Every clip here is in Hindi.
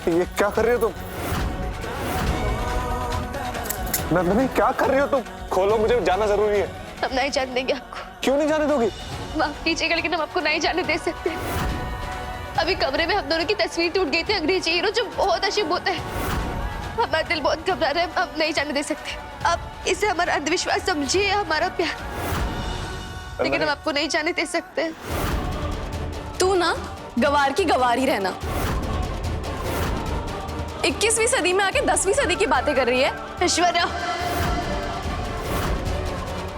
ये क्या कर रही हो तुम? नंदनी क्या कर रही हो तुम? खोलो, मुझे जाना जरूरी है। हम नहीं जाने देंगे आपको। क्यों नहीं जाने दोगी? माफ कीजिएगा लेकिन हम आपको नहीं जाने दे सकते। अभी कमरे में हम दोनों की तस्वीर टूट गई थी अंग्रेजी हीरो जो बहुत अजीब होता है। हमारा दिल बहुत घबरा रहा है, हम नहीं जाने दे सकते। आप इसे हमारा अंधविश्वास समझिए, हमारा प्यार, लेकिन हम आपको नहीं जाने दे सकते। तू ना गवार की गवार ही रहना। 21वीं सदी में आके 10वीं सदी की बातें कर रही है। ऐश्वर्या,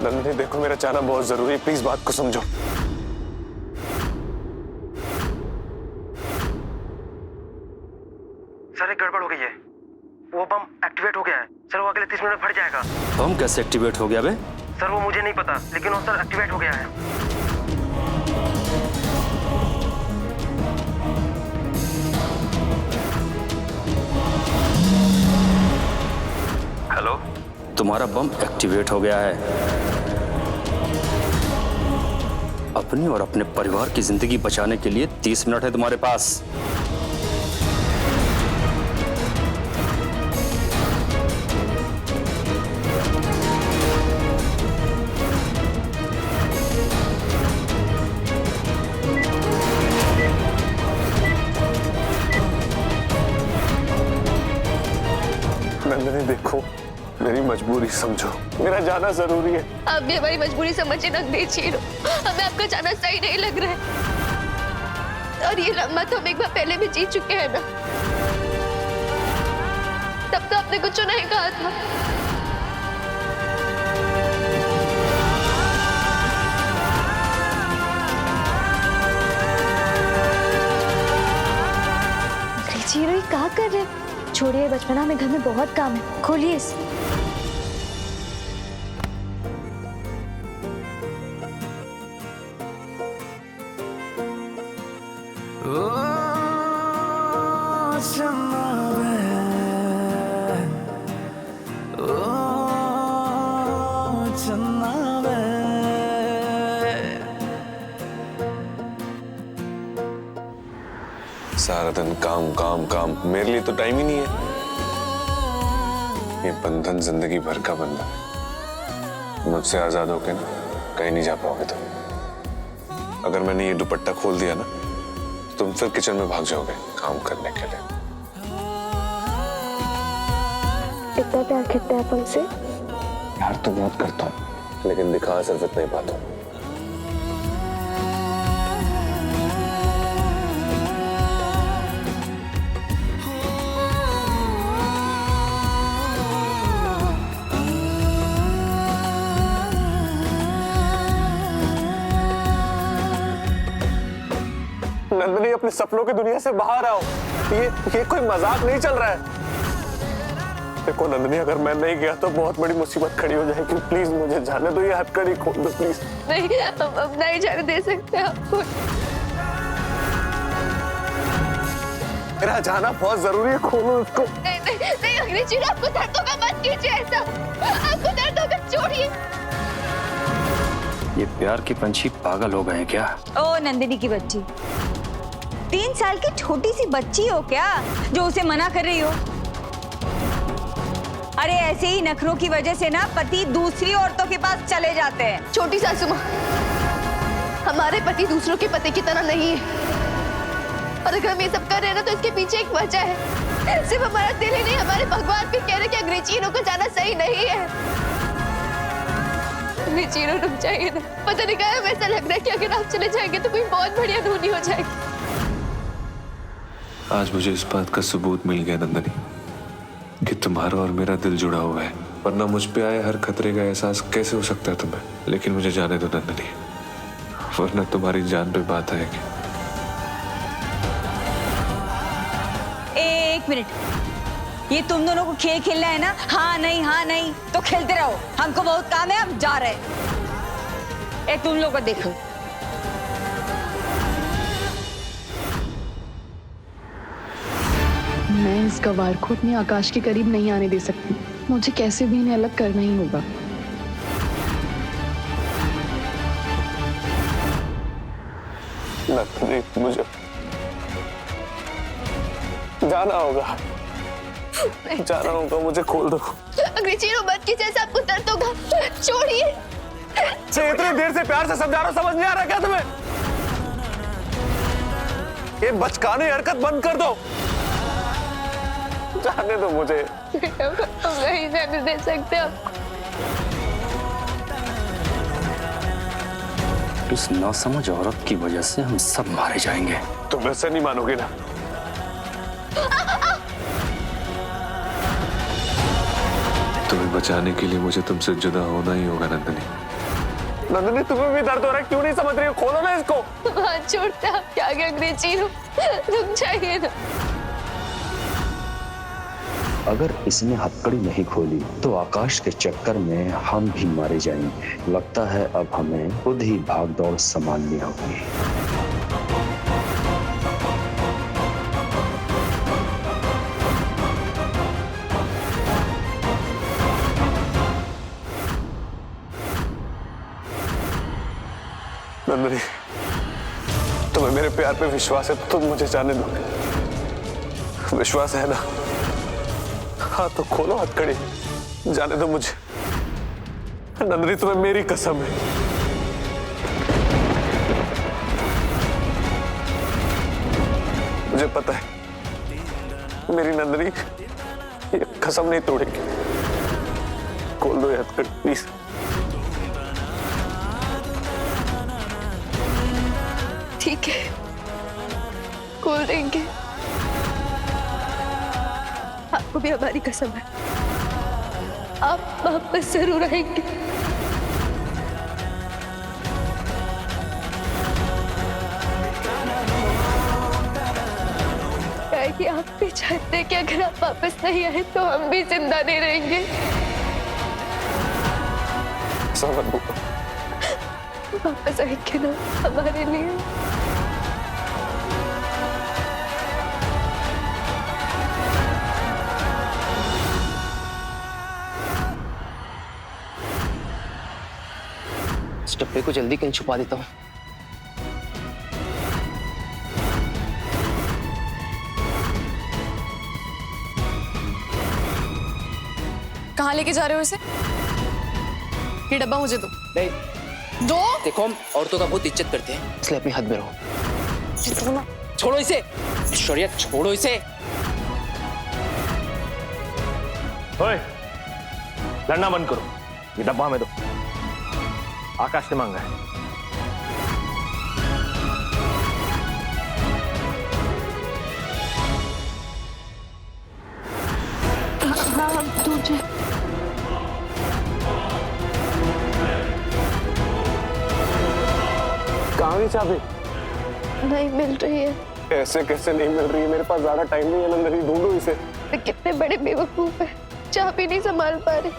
नंदनी देखो, मेरा जाना बहुत जरूरी है, प्लीज बात को समझो। सर एक गड़बड़ हो गई है, वो बम एक्टिवेट हो गया है सर, वो अगले 30 मिनट में फट जाएगा। बम कैसे एक्टिवेट हो गया बे? सर वो मुझे नहीं पता, लेकिन वो सर एक्टिवेट हो गया है। हेलो, तुम्हारा बम एक्टिवेट हो गया है। अपनी और अपने परिवार की जिंदगी बचाने के लिए 30 मिनट है तुम्हारे पास। नंदनी देखो, मेरी मजबूरी समझो, मेरा जाना जरूरी है। आप भी हमारी मजबूरी समझिए नंदेश हीरो, हमें आपका जाना सही नहीं लग रहा है। और ये लम्हा तो हम एक बार पहले भी जीत चुके हैं ना, तब तो आपने कुछ नहीं कहा था। अंग्रेजी हीरो क्या कर रहे हैं? छोड़िए, बचपना में घर में बहुत काम है, खोलिए इसे। सारा दिन काम काम काम, मेरे लिए तो टाइम ही नहीं है। ये बंधन जिंदगी भर का बंधन है। मुझसे आजाद होके ना कहीं नहीं जा पाओगे तुम। अगर मैंने ये दुपट्टा खोल दिया ना, तुम फिर किचन में भाग जाओगे काम करने के लिए। इतना प्यार करते हैं आप हमसे? प्यार तो बहुत करता हूँ, लेकिन दिखा सिर्फ इतना ही पाता हूँ। नंदनी, अपने सपनों की दुनिया से बाहर आओ। ये कोई मजाक नहीं चल रहा है। देखो नंदनी, अगर मैं नहीं गया तो बहुत बड़ी मुसीबत खड़ी हो जाएगी। प्लीज मुझे जाने दो, ये हथकड़ी खोल दो प्लीज। नहीं, हम नहीं जाने दे सकते आपको। मेरा जाना बहुत जरूरी है, खोलो उसको। नहीं नहीं नहीं अंग्रेजी, आपको दर्द होगा, मत कीजिए ऐसा। आपको दर्द होगा, छोड़िए। ये प्यार की पंछी पागल हो गए हैं क्या? ओ नंदिनी की बच्ची, 3 साल की छोटी सी बच्ची हो क्या जो उसे मना कर रही हो? अरे ऐसे ही नखरों की वजह से ना पति दूसरी औरतों के पास चले जाते हैं। छोटी सासू माँ, हमारे पति दूसरों के पति की तरह नहीं है, और अगर हम ये सब कर रहे हैं ना तो इसके पीछे एक वजह है। सिर्फ हमारा दिल ही नहीं, हमारे भगवान भी कह रहे कि अंग्रेजी हीरो को जाना सही नहीं है। अंग्रेजी हीरो रुक जाइए ना, पता नहीं क्या हमें ऐसा लग रहा है कि अगर आप चले जाएंगे तो कोई बहुत बड़ी अनहोनी हो जाएगी। आज मुझे इस बात का सबूत मिल गया नंदनी कि तुम्हारा और मेरा दिल जुड़ा हुआ है, वरना मुझ पे आए हर खतरे का एहसास कैसे हो सकता है तुम्हें। लेकिन मुझे जाने दो नंदनी, वरना तुम्हारी जान पे बात आएगी। एक मिनट, ये तुम दोनों को खेल खेलना है ना? हाँ नहीं तो खेलते रहो, हमको बहुत काम है, हम जा रहे हैं। ए तुम लोग को देखो। मैं इस गवार को अपने आकाश के करीब नहीं आने दे सकती। मुझे कैसे भी इन्हें अलग करना ही होगा। नंदिनी, मुझे जाना होगा, जाना होगा, मुझे खोल दो। अंग्रेजी रो मत कीजिए, ऐसा आपको दर्द होगा, छोड़िए। इतनी देर से प्यार से समझा रहा हूं, समझ नहीं आ रहा क्या तुम्हें? ये बचकाने हरकत बंद कर दो, जाने दो मुझे। हम नहीं जाने दे सकते आपको। इस नासमझ औरत की वजह से हम सब मारे जाएंगे। तुम ऐसे नहीं मानोगे ना? तुम्हें बचाने के लिए मुझे तुमसे जुदा होना ही होगा नंदिनी। नंदिनी, तुम्हें भी दर्द हो रहा है, क्यों नहीं समझ रही हो? खोलो ना इसको। हाथ छोड़ते आप क्या आगे अंग्रेजी रुक जाइए ना। अगर इसने हथकड़ी नहीं खोली तो आकाश के चक्कर में हम भी मारे जाएंगे। लगता है अब हमें खुद ही भाग दौड़ संभालनी होगी। नंदिनी, तुम्हें मेरे प्यार पे विश्वास है तो तुम मुझे जाने दो। विश्वास है ना? हाँ तो खोलो हथकड़ी, जाने दो मुझे। नंदिनी, तुम्हें मेरी कसम है। मुझे पता है मेरी नंदिनी ये कसम नहीं तोड़ेगी। खोल दो ये हथकड़ी प्लीज। ठीक है, खोल देंगे। आपको भी हमारी कसम है, आप वापस जरूर आएंगे। कि आप भी चाहते हैं कि अगर आप वापस नहीं आए तो हम भी जिंदा नहीं रहेंगे। वापस आएंगे ना हमारे लिए। इस डब्बे को जल्दी कहीं छुपा देता हूँ। कहाँ लेके जा रहे हो इसे? ये डब्बा मुझे दो। नहीं, दो। देखो हम औरतों का बहुत इज्जत करते हैं, इसलिए अपनी हद में रहो। छोड़ो इसे ऐश्वर्या, छोड़ो इसे। ओए, लड़ना बंद करो, ये डब्बा हमें दो। आकाश ने मांगा है। हाँ हम तुझे कहाँ गई चाबी? नहीं मिल रही है। ऐसे कैसे नहीं मिल रही है? मेरे पास ज्यादा टाइम नहीं है नंदिनी, ढूंढो इसे। कितने बड़े बेवकूफ है, चाबी नहीं संभाल पा रहे।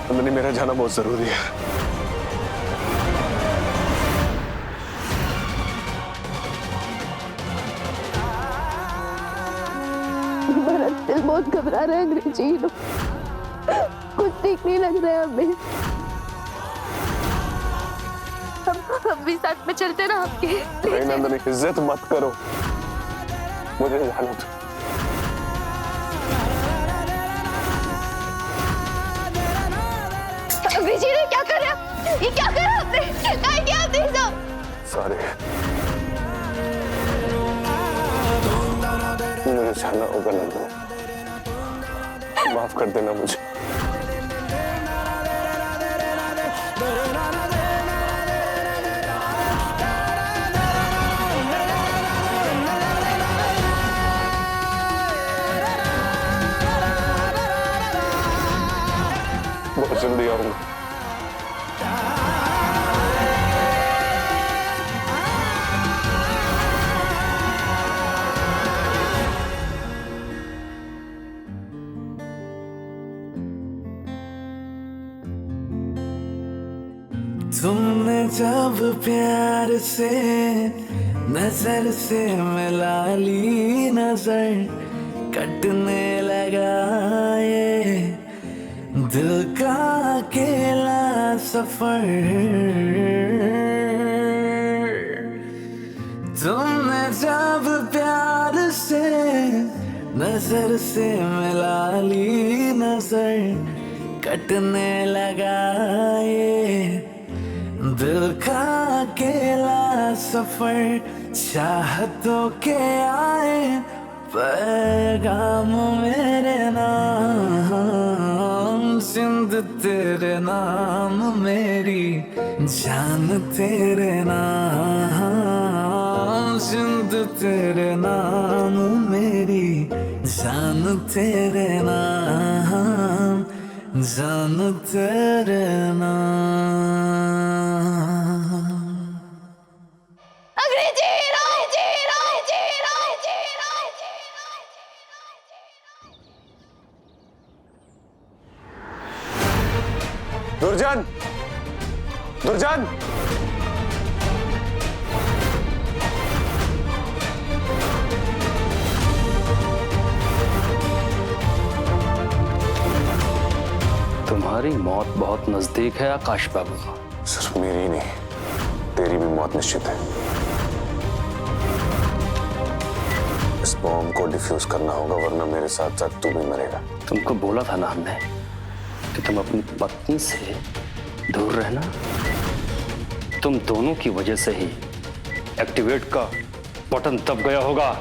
नंदिनी, मेरा जाना बहुत जरूरी है। मेरा दिल बहुत घबरा रहा है अंग्रेजी, कुछ ठीक नहीं लग रहा है हमें। हम भी साथ में चलते ना आपके। नहीं नंदिनी, इज्जत मत करो, मुझे जाने दो। अंग्रेजी ने क्या करा? ये क्या करा आपने? क्या किया आपने सब? सॉरी, मुझे जाना होगा नंदिनी, माफ कर देना मुझे। जल्दी आऊंगा। तुमने जब प्यार से नजर से मिला ली नजर, कटने लगा ये दिल का अकेला सफर। तुमने जब प्यार से नजर से मिला ली नजर, कटने लगा ये दिल का अकेला सफर। चाहतों के आए पैगाम मेरे नाम, जिंद तेरे नाम मेरी जान तेरे नाम, जिंद तेरे नाम मेरी जान तेरे नाम, जान तेरे नाम। अंग्रेजी हीरो। दुर्जन, दुर्जन, तुम्हारी मौत बहुत नजदीक है आकाश बाबू। सिर्फ मेरी नहीं, तेरी भी मौत निश्चित है। इस बॉम्ब को डिफ्यूज करना होगा, वरना मेरे साथ साथ तू भी मरेगा। तुमको बोला था ना हमने कि तुम अपनी पत्नी से दूर रहना। तुम दोनों की वजह से ही एक्टिवेट का बटन दब गया होगा।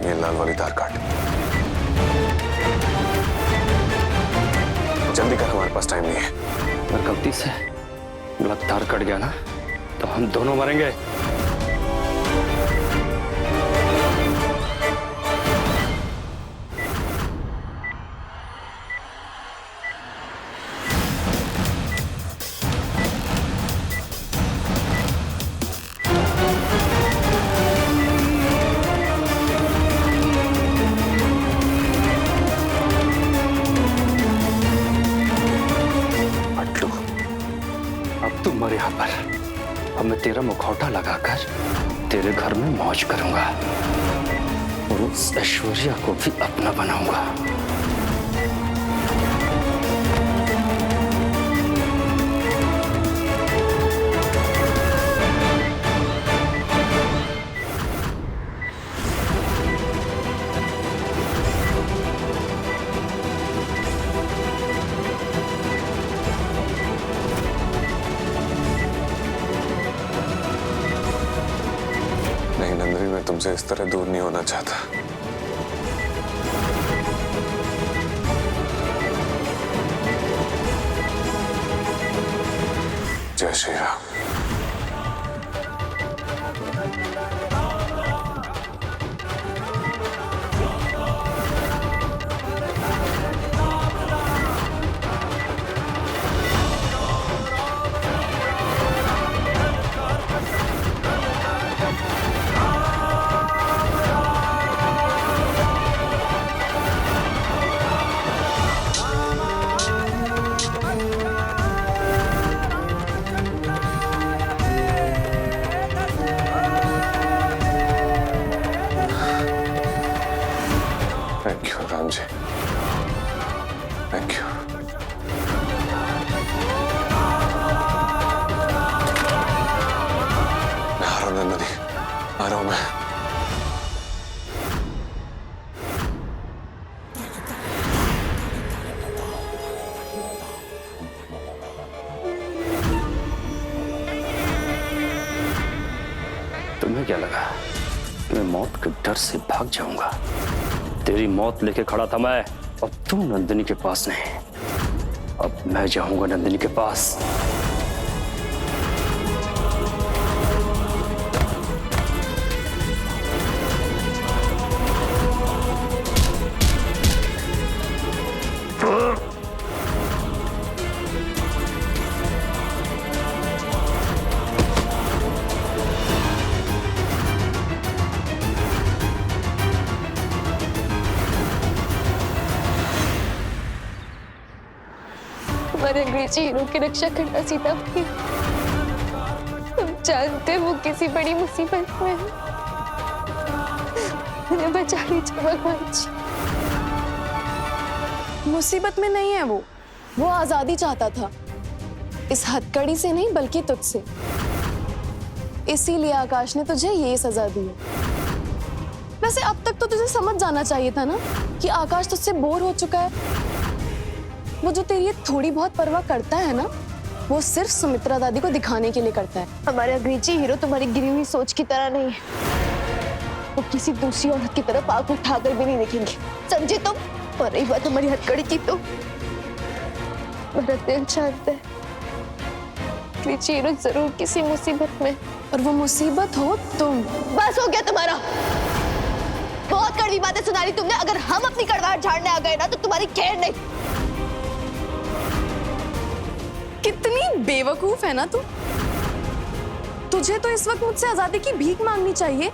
ये लाल वाली तार काट, जल्दी कर, हमारे पास टाइम नहीं है। अगर गलती से गलत तार कट गया ना तो हम दोनों मरेंगे। तुम मरे यहाँ पर, अब मैं तेरा मुखौटा लगाकर तेरे घर में मौज करूंगा और उस ऐश्वर्या को भी अपना बनाऊंगा। मैं तुमसे इस तरह दूर नहीं होना चाहता। जय Shri Ram. Thank you Ram ji, thank you. मैं आ रहा हूँ नंदिनी, आ रहा हूँ मैं। तुम्हें क्या लगा मैं मौत के डर से भाग जाऊंगा? तेरी मौत लेके खड़ा था मैं, और तू नंदिनी के पास नहीं। अब मैं जाऊंगा नंदिनी के पास। हमारे अंग्रेजी हीरो की रक्षा करना सीता भाई। हम जानते वो किसी बड़ी मुसीबत में है। उन्हें बचा लीजिए भगवान जी। मुसीबत में नहीं है वो आजादी चाहता था, इस हथकड़ी से नहीं बल्कि तुझसे। इसीलिए आकाश ने तुझे ये सजा दी है। वैसे अब तक तो तुझे समझ जाना चाहिए था ना कि आकाश तुझसे बोर हो चुका है। वो जो तेरी थोड़ी बहुत परवाह करता है ना, वो सिर्फ सुमित्रा दादी को दिखाने के लिए करता है। हमारे अंग्रेजी हीरो तुम्हारी गिरी हुई सोच की तरह नहीं है। वो किसी दूसरी औरत की तरफ आंख उठाकर भी नहीं देखेंगे, समझे तुम? और रही बात हमारी हथकड़ी की, तो मेरा दिल चाहता है अंग्रेजी हीरो जरूर किसी मुसीबत में, और वो मुसीबत हो तुम। बस हो गया तुम्हारा। बहुत कड़वी बातें सुना ली तुमने। अगर हम अपनी कड़वाहट झाड़ने आ गए ना तो तुम्हारी खैर नहीं। कितनी बेवकूफ है ना तू। तुझे तो इस वक्त मुझसे आजादी की भीख मांगनी चाहिए,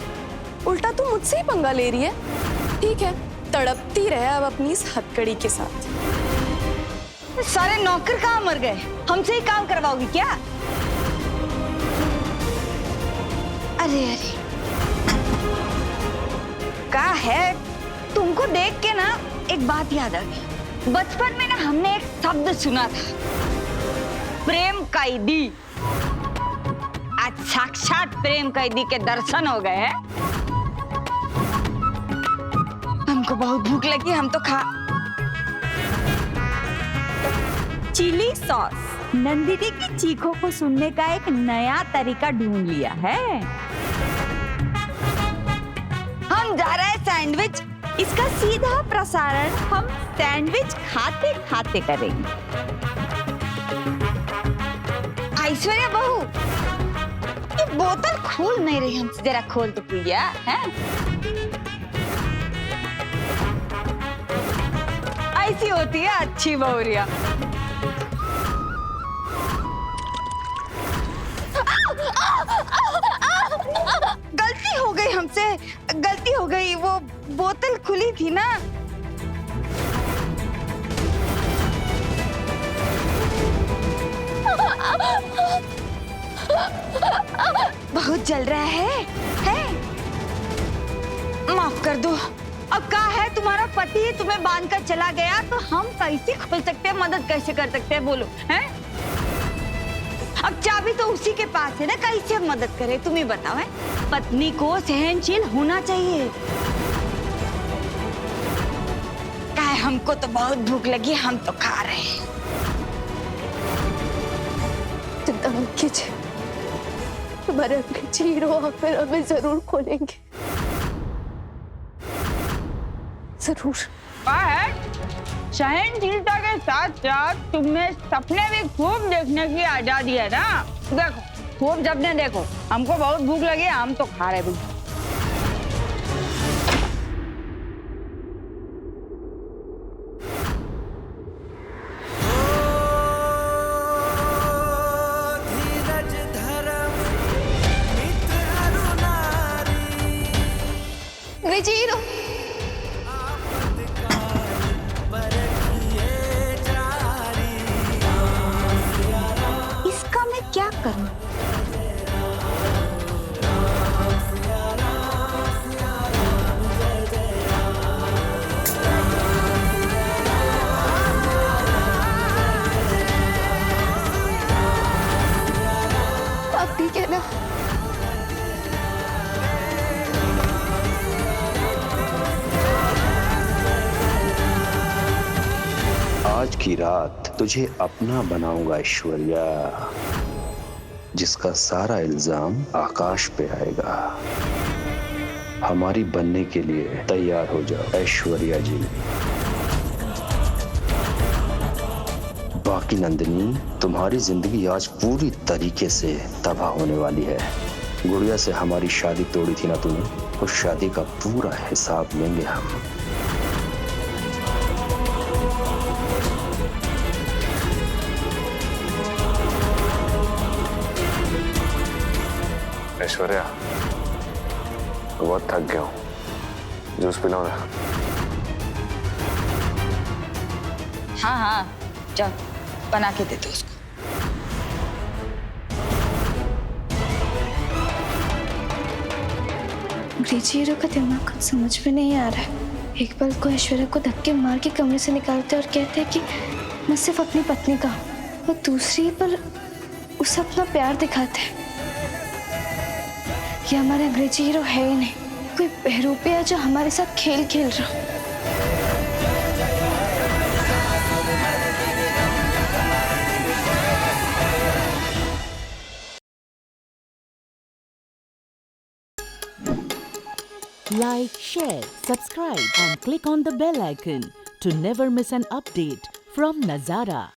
उल्टा तू मुझसे ही पंगा ले रही है। ठीक है, तड़पती रहे अब अपनी इस हथकड़ी के साथ। सारे नौकर कहाँ मर गए? हमसे ही काम करवाओगी क्या? अरे अरे क्या है, तुमको देख के ना एक बात याद आ गई। बचपन में ना हमने एक शब्द सुना था, प्रेम कैदी। आज साक्षात प्रेम कैदी के दर्शन हो गए हैं। हमको बहुत भूख लगी, हम तो खा। चिली सॉस नंदिनी की चीखों को सुनने का एक नया तरीका ढूंढ लिया है। हम जा रहे हैं सैंडविच, इसका सीधा प्रसारण हम सैंडविच खाते खाते करेंगे। ऐश्वर्या बहू, ये बोतल खोल नहीं रही हमसे, जरा खोल तो पिया है। ऐसी होती है अच्छी बहुरिया। गलती हो गई हमसे, गलती हो गई। वो बोतल खुली थी ना। बहुत जल रहा है? माफ कर दो। अब क्या है, तुम्हारा पति तुम्हें बांध कर चला गया तो हम कैसे खोल सकते हैं, मदद कैसे कर सकते हैं, बोलो हैं? अब चाबी तो उसी के पास है ना, कैसे मदद करे तुम ही बताओ। है पत्नी को सहनशील होना चाहिए। क्या है, हमको तो बहुत भूख लगी, हम तो खा रहे हैं। चिंता मत कीजिए, हमारे अंग्रेजी हीरो आकर हमें जरूर खोलेंगे, जरूर। सहनशीलता के साथ साथ तुम्हें सपने भी खूब देखने की आजादी है ना। देखो खूब सपने देखो, हमको बहुत भूख लगी, हम तो खा रहे भी। अंग्रेजी हीरो इसका मैं क्या करूं? आप ठीक है ना? आज की रात तुझे अपना बनाऊंगा ऐश्वर्या। जिसका सारा इल्जाम आकाश पे आएगा। हमारी बनने के लिए तैयार हो जाओ ऐश्वर्या जी। बाकी नंदिनी, तुम्हारी जिंदगी आज पूरी तरीके से तबाह होने वाली है। गुड़िया से हमारी शादी तोड़ी थी ना तूने, उस शादी का पूरा हिसाब लेंगे हम। ऐश्वर्या, बहुत थक गया हूँ, जूस पिलाओ ना। हाँ हाँ, जाओ बना के दे दो उसको। अंग्रेजी का दिमाग कुछ समझ में नहीं आ रहा है। एक पल को ऐश्वर्या को धक्के मार के कमरे से निकालते और कहते हैं कि मैं सिर्फ अपनी पत्नी का, और दूसरी पर उसे अपना प्यार दिखाते हैं। ये हमारा अंग्रेजी हीरो है ही नहीं, कोई बहरूपिया जो हमारे साथ खेल खेल रहा हो। Like, share, subscribe and click on the bell icon to never miss an update from Nazara.